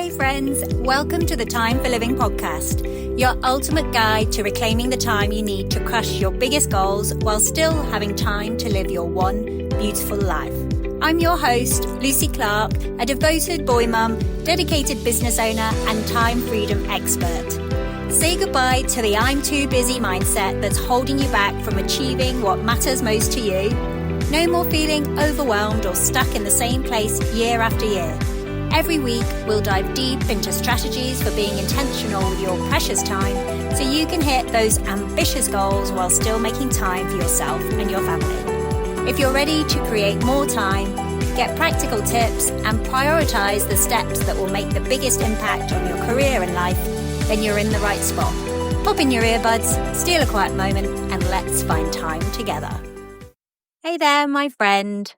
Hey friends, welcome to the Time for Living podcast, your ultimate guide to reclaiming the time you need to crush your biggest goals while still having time to live your one beautiful life. I'm your host, Lucy Clark, a devoted boy mum, dedicated business owner, and time freedom expert. Say goodbye to the I'm too busy mindset that's holding you back from achieving what matters most to you. No more feeling overwhelmed or stuck in the same place year after year. Every week, we'll dive deep into strategies for being intentional with your precious time so you can hit those ambitious goals while still making time for yourself and your family. If you're ready to create more time, get practical tips, and prioritize the steps that will make the biggest impact on your career and life, then you're in the right spot. Pop in your earbuds, steal a quiet moment, and let's find time together. Hey there, my friend.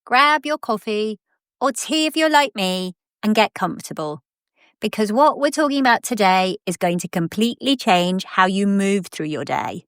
Grab your coffee or tea if you're like me, and get comfortable. Because what we're talking about today is going to completely change how you move through your day.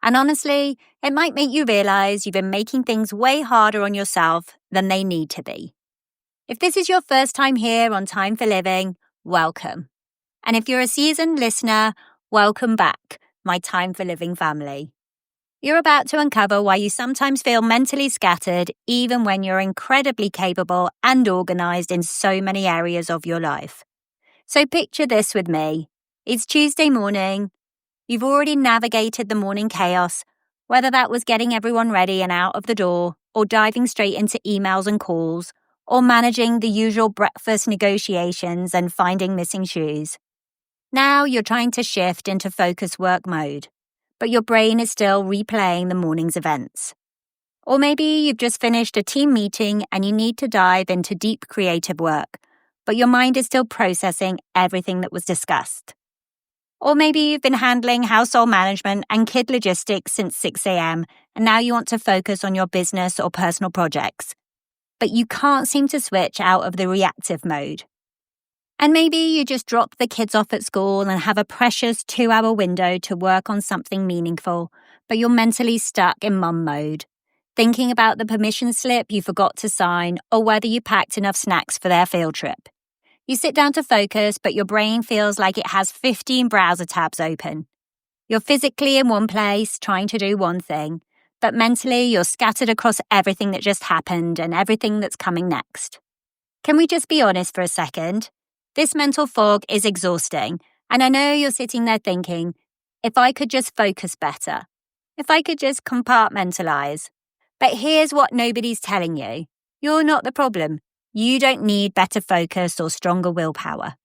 And honestly, it might make you realize you've been making things way harder on yourself than they need to be. If this is your first time here on Time for Living, welcome. And if you're a seasoned listener, welcome back, my Time for Living family. You're about to uncover why you sometimes feel mentally scattered even when you're incredibly capable and organized in so many areas of your life. So picture this with me. It's Tuesday morning. You've already navigated the morning chaos, whether that was getting everyone ready and out of the door, or diving straight into emails and calls, or managing the usual breakfast negotiations and finding missing shoes. Now you're trying to shift into focus work mode, but your brain is still replaying the morning's events. Or maybe you've just finished a team meeting and you need to dive into deep creative work, but your mind is still processing everything that was discussed. Or maybe you've been handling household management and kid logistics since 6 a.m. and now you want to focus on your business or personal projects, but you can't seem to switch out of the reactive mode. And maybe you just drop the kids off at school and have a precious 2-hour window to work on something meaningful, but you're mentally stuck in mum mode, thinking about the permission slip you forgot to sign or whether you packed enough snacks for their field trip. You sit down to focus, but your brain feels like it has 15 browser tabs open. You're physically in one place, trying to do one thing, but mentally you're scattered across everything that just happened and everything that's coming next. Can we just be honest for a second? This mental fog is exhausting, and I know you're sitting there thinking, if I could just focus better, if I could just compartmentalize. But here's what nobody's telling you. You're not the problem. You don't need better focus or stronger willpower.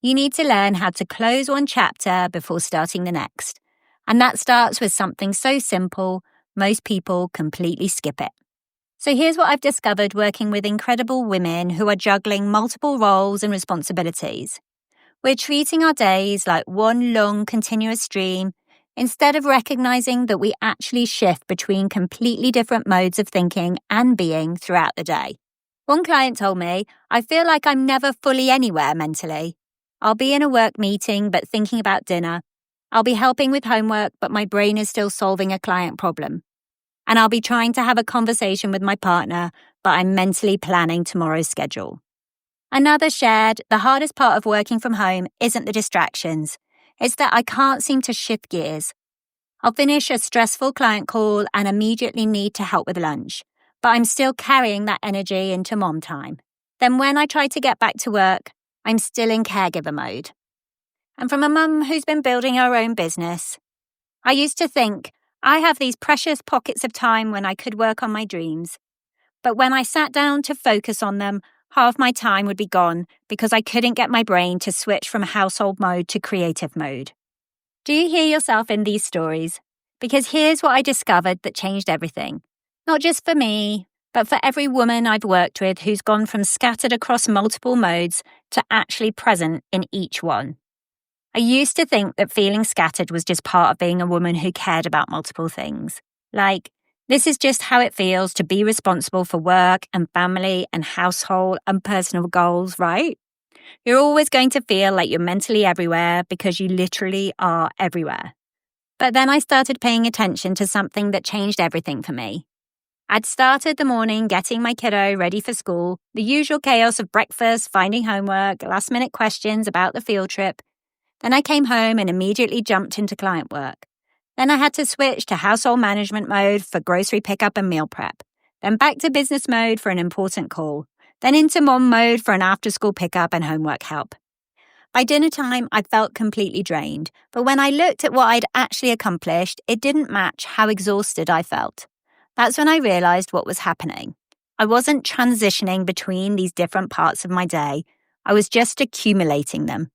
You need to learn how to close one chapter before starting the next. And that starts with something so simple, most people completely skip it. So here's what I've discovered working with incredible women who are juggling multiple roles and responsibilities. We're treating our days like one long continuous stream instead of recognizing that we actually shift between completely different modes of thinking and being throughout the day. One client told me, I feel like I'm never fully anywhere mentally. I'll be in a work meeting but thinking about dinner. I'll be helping with homework but my brain is still solving a client problem. And I'll be trying to have a conversation with my partner, but I'm mentally planning tomorrow's schedule. Another shared, the hardest part of working from home isn't the distractions. It's that I can't seem to shift gears. I'll finish a stressful client call and immediately need to help with lunch, but I'm still carrying that energy into mom time. Then when I try to get back to work, I'm still in caregiver mode. And from a mum who's been building her own business, I used to think, I have these precious pockets of time when I could work on my dreams. But when I sat down to focus on them, half my time would be gone because I couldn't get my brain to switch from household mode to creative mode. Do you hear yourself in these stories? Because here's what I discovered that changed everything. Not just for me, but for every woman I've worked with who's gone from scattered across multiple modes to actually present in each one. I used to think that feeling scattered was just part of being a woman who cared about multiple things. Like, this is just how it feels to be responsible for work and family and household and personal goals, right? You're always going to feel like you're mentally everywhere because you literally are everywhere. But then I started paying attention to something that changed everything for me. I'd started the morning getting my kiddo ready for school, the usual chaos of breakfast, finding homework, last-minute questions about the field trip. Then I came home and immediately jumped into client work. Then I had to switch to household management mode for grocery pickup and meal prep. Then back to business mode for an important call. Then into mom mode for an after-school pickup and homework help. By dinner time, I felt completely drained, but when I looked at what I'd actually accomplished, it didn't match how exhausted I felt. That's when I realized what was happening. I wasn't transitioning between these different parts of my day. I was just accumulating them.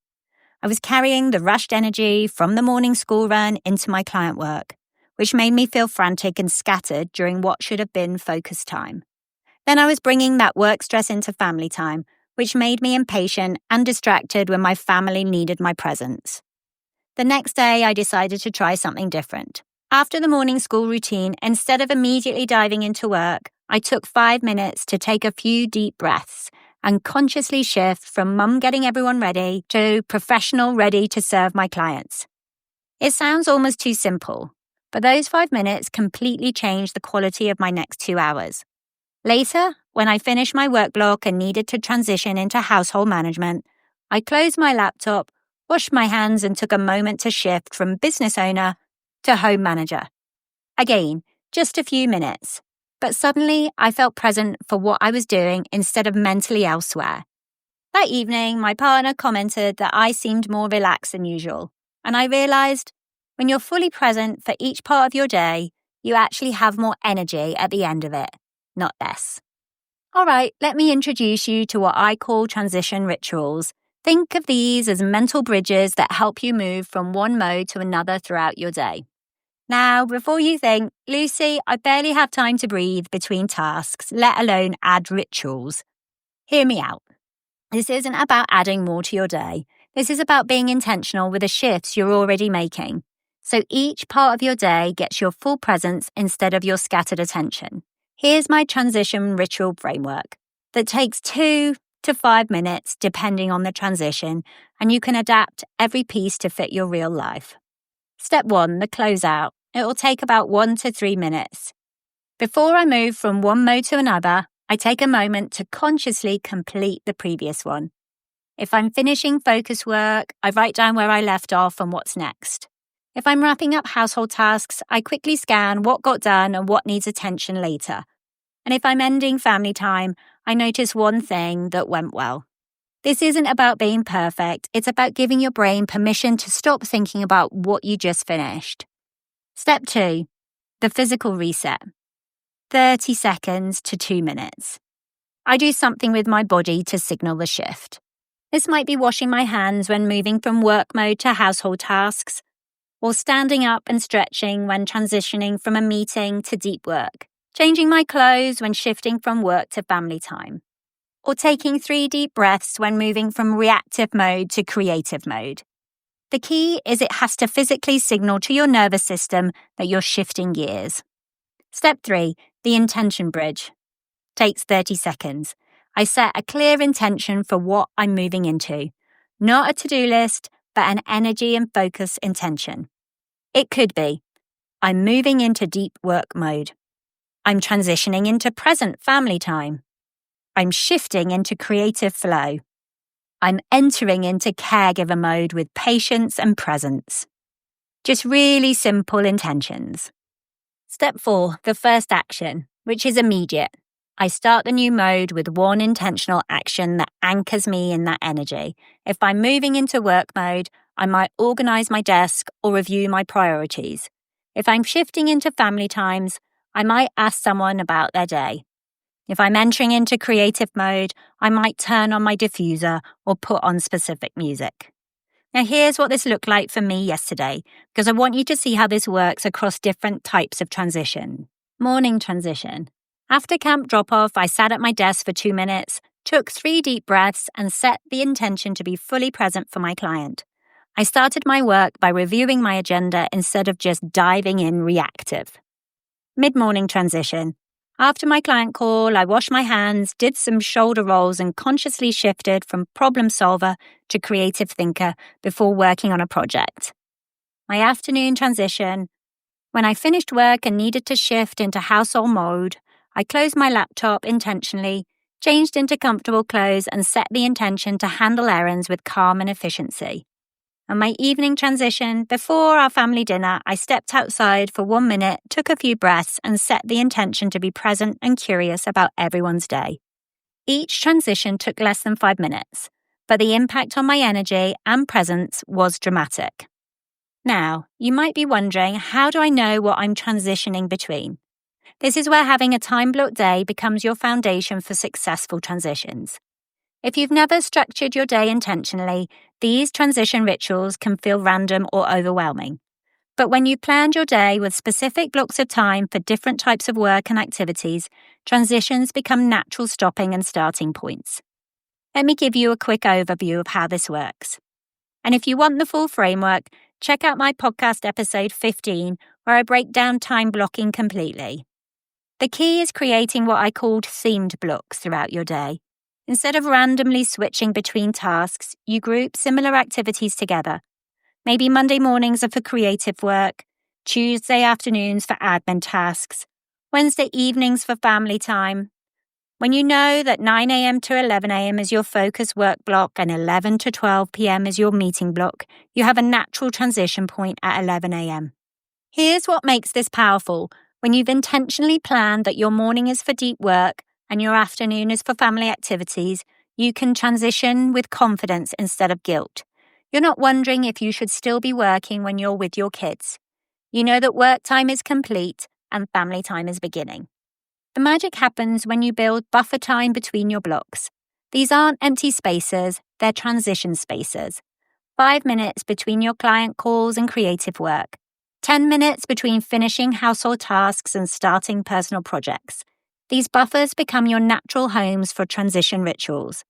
I was carrying the rushed energy from the morning school run into my client work, which made me feel frantic and scattered during what should have been focus time. Then I was bringing that work stress into family time, which made me impatient and distracted when my family needed my presence. The next day, I decided to try something different. After the morning school routine, instead of immediately diving into work, I took 5 minutes to take a few deep breaths and consciously shift from mum getting everyone ready to professional ready to serve my clients. It sounds almost too simple, but those 5 minutes completely changed the quality of my next 2 hours. Later, when I finished my work block and needed to transition into household management, I closed my laptop, washed my hands, and took a moment to shift from business owner to home manager. Again, just a few minutes, but suddenly I felt present for what I was doing instead of mentally elsewhere. That evening, my partner commented that I seemed more relaxed than usual, and I realized when you're fully present for each part of your day, you actually have more energy at the end of it, not less. All right, let me introduce you to what I call transition rituals. Think of these as mental bridges that help you move from one mode to another throughout your day. Now, before you think, Lucy, I barely have time to breathe between tasks, let alone add rituals. Hear me out. This isn't about adding more to your day. This is about being intentional with the shifts you're already making. So each part of your day gets your full presence instead of your scattered attention. Here's my transition ritual framework that takes 2 to 5 minutes depending on the transition, and you can adapt every piece to fit your real life. Step 1, the closeout. It will take about 1 to 3 minutes. Before I move from one mode to another, I take a moment to consciously complete the previous one. If I'm finishing focus work, I write down where I left off and what's next. If I'm wrapping up household tasks, I quickly scan what got done and what needs attention later. And if I'm ending family time, I notice one thing that went well. This isn't about being perfect. It's about giving your brain permission to stop thinking about what you just finished. Step 2, the physical reset. 30 seconds to 2 minutes. I do something with my body to signal the shift. This might be washing my hands when moving from work mode to household tasks, or standing up and stretching when transitioning from a meeting to deep work, changing my clothes when shifting from work to family time, or taking 3 deep breaths when moving from reactive mode to creative mode. The key is it has to physically signal to your nervous system that you're shifting gears. Step 3, the intention bridge. Takes 30 seconds. I set a clear intention for what I'm moving into. Not a to-do list, but an energy and focus intention. It could be, I'm moving into deep work mode. I'm transitioning into present family time. I'm shifting into creative flow. I'm entering into caregiver mode with patience and presence. Just really simple intentions. Step 4, the first action, which is immediate. I start the new mode with one intentional action that anchors me in that energy. If I'm moving into work mode, I might organize my desk or review my priorities. If I'm shifting into family times, I might ask someone about their day. If I'm entering into creative mode, I might turn on my diffuser or put on specific music. Now here's what this looked like for me yesterday, because I want you to see how this works across different types of transition. Morning transition. After camp drop-off, I sat at my desk for 2 minutes, took 3 deep breaths, and set the intention to be fully present for my client. I started my work by reviewing my agenda instead of just diving in reactive. Mid-morning transition. After my client call, I washed my hands, did some shoulder rolls, and consciously shifted from problem solver to creative thinker before working on a project. My afternoon transition. When I finished work and needed to shift into household mode, I closed my laptop intentionally, changed into comfortable clothes, and set the intention to handle errands with calm and efficiency. On my evening transition, before our family dinner, I stepped outside for 1 minute, took a few breaths, and set the intention to be present and curious about everyone's day. Each transition took less than 5 minutes, but the impact on my energy and presence was dramatic. Now, you might be wondering, how do I know what I'm transitioning between? This is where having a time-blocked day becomes your foundation for successful transitions. If you've never structured your day intentionally, these transition rituals can feel random or overwhelming. But when you planned your day with specific blocks of time for different types of work and activities, transitions become natural stopping and starting points. Let me give you a quick overview of how this works. And if you want the full framework, check out my podcast episode 15, where I break down time blocking completely. The key is creating what I called themed blocks throughout your day. Instead of randomly switching between tasks, you group similar activities together. Maybe Monday mornings are for creative work, Tuesday afternoons for admin tasks, Wednesday evenings for family time. When you know that 9 a.m. to 11 a.m. is your focus work block and 11 to 12 p.m. is your meeting block, you have a natural transition point at 11 a.m. Here's what makes this powerful. When you've intentionally planned that your morning is for deep work and your afternoon is for family activities, you can transition with confidence instead of guilt. You're not wondering if you should still be working when you're with your kids. You know that work time is complete and family time is beginning. The magic happens when you build buffer time between your blocks. These aren't empty spaces, they're transition spaces. 5 minutes between your client calls and creative work. 10 minutes between finishing household tasks and starting personal projects. These buffers become your natural homes for transition rituals.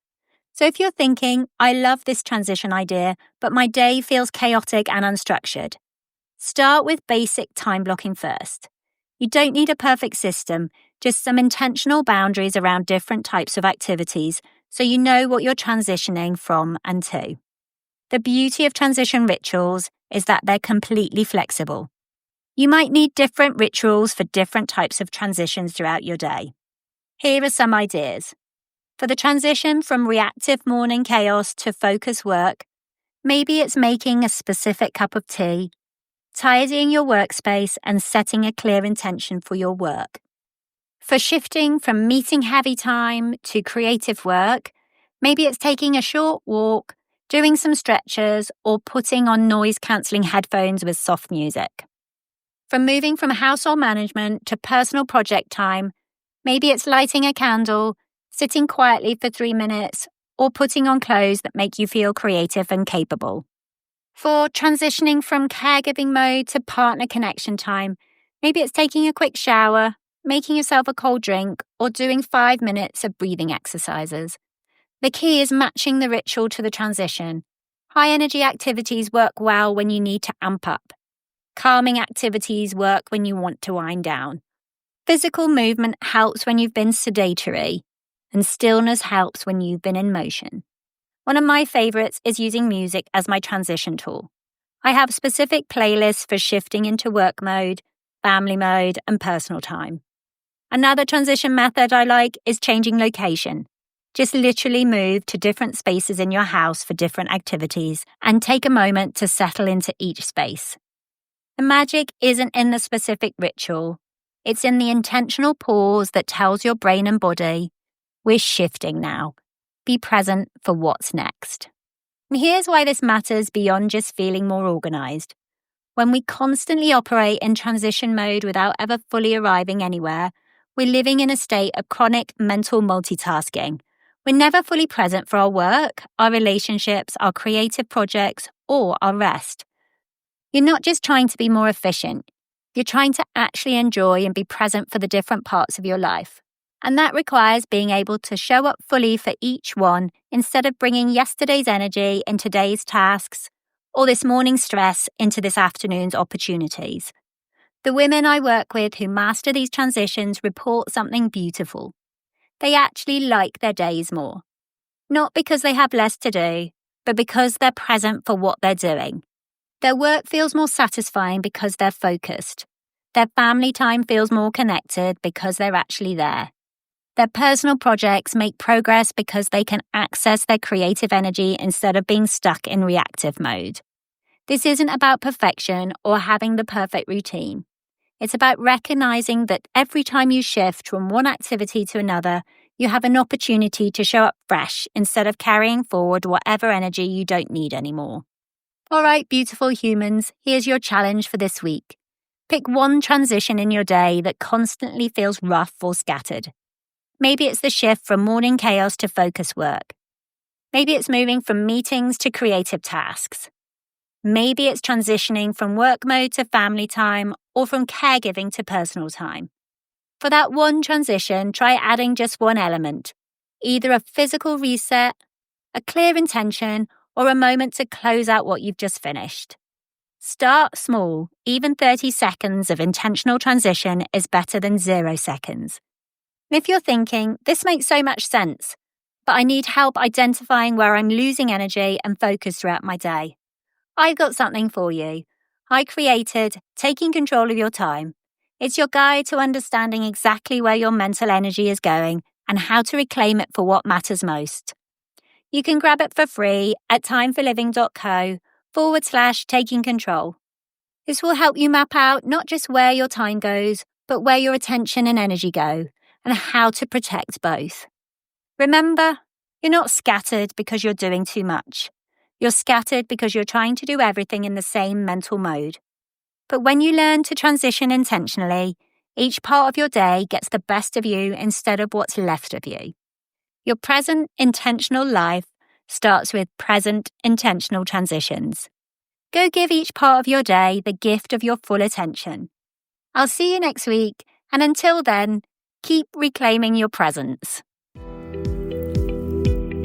So if you're thinking, I love this transition idea, but my day feels chaotic and unstructured, start with basic time blocking first. You don't need a perfect system, just some intentional boundaries around different types of activities so you know what you're transitioning from and to. The beauty of transition rituals is that they're completely flexible. You might need different rituals for different types of transitions throughout your day. Here are some ideas. For the transition from reactive morning chaos to focus work, maybe it's making a specific cup of tea, tidying your workspace, and setting a clear intention for your work. For shifting from meeting-heavy time to creative work, maybe it's taking a short walk, doing some stretches, or putting on noise-cancelling headphones with soft music. From moving from household management to personal project time, maybe it's lighting a candle, sitting quietly for 3 minutes, or putting on clothes that make you feel creative and capable. For transitioning from caregiving mode to partner connection time, maybe it's taking a quick shower, making yourself a cold drink, or doing 5 minutes of breathing exercises. The key is matching the ritual to the transition. High-energy activities work well when you need to amp up. Calming activities work when you want to wind down. Physical movement helps when you've been sedentary, and stillness helps when you've been in motion. One of my favorites is using music as my transition tool. I have specific playlists for shifting into work mode, family mode, and personal time. Another transition method I like is changing location. Just literally move to different spaces in your house for different activities and take a moment to settle into each space. The magic isn't in the specific ritual. It's in the intentional pause that tells your brain and body, we're shifting now. Be present for what's next. And here's why this matters beyond just feeling more organized. When we constantly operate in transition mode without ever fully arriving anywhere, we're living in a state of chronic mental multitasking. We're never fully present for our work, our relationships, our creative projects, or our rest. You're not just trying to be more efficient. You're trying to actually enjoy and be present for the different parts of your life. And that requires being able to show up fully for each one instead of bringing yesterday's energy into today's tasks or this morning's stress into this afternoon's opportunities. The women I work with who master these transitions report something beautiful. They actually like their days more. Not because they have less to do, but because they're present for what they're doing. Their work feels more satisfying because they're focused. Their family time feels more connected because they're actually there. Their personal projects make progress because they can access their creative energy instead of being stuck in reactive mode. This isn't about perfection or having the perfect routine. It's about recognizing that every time you shift from one activity to another, you have an opportunity to show up fresh instead of carrying forward whatever energy you don't need anymore. All right, beautiful humans, here's your challenge for this week. Pick one transition in your day that constantly feels rough or scattered. Maybe it's the shift from morning chaos to focus work. Maybe it's moving from meetings to creative tasks. Maybe it's transitioning from work mode to family time or from caregiving to personal time. For that one transition, try adding just one element, either a physical reset, a clear intention, or a moment to close out what you've just finished. Start small. Even 30 seconds of intentional transition is better than 0 seconds. If you're thinking, this makes so much sense, but I need help identifying where I'm losing energy and focus throughout my day, I've got something for you. I created Taking Control of Your Time. It's your guide to understanding exactly where your mental energy is going and how to reclaim it for what matters most. You can grab it for free at timeforliving.co/taking control. This will help you map out not just where your time goes, but where your attention and energy go, and how to protect both. Remember, you're not scattered because you're doing too much. You're scattered because you're trying to do everything in the same mental mode. But when you learn to transition intentionally, each part of your day gets the best of you instead of what's left of you. Your present intentional life starts with present intentional transitions. Go give each part of your day the gift of your full attention. I'll see you next week, and until then, keep reclaiming your presence.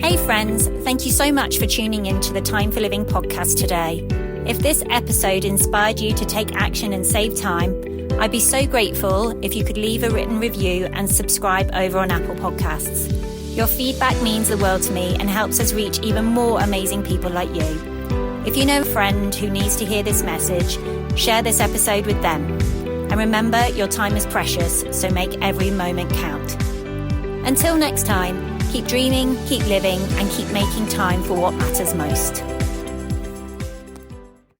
Hey friends, thank you so much for tuning in to the Time for Living podcast today. If this episode inspired you to take action and save time, I'd be so grateful if you could leave a written review and subscribe over on Apple Podcasts. Your feedback means the world to me and helps us reach even more amazing people like you. If you know a friend who needs to hear this message, share this episode with them. And remember, your time is precious, so make every moment count. Until next time, keep dreaming, keep living, and keep making time for what matters most.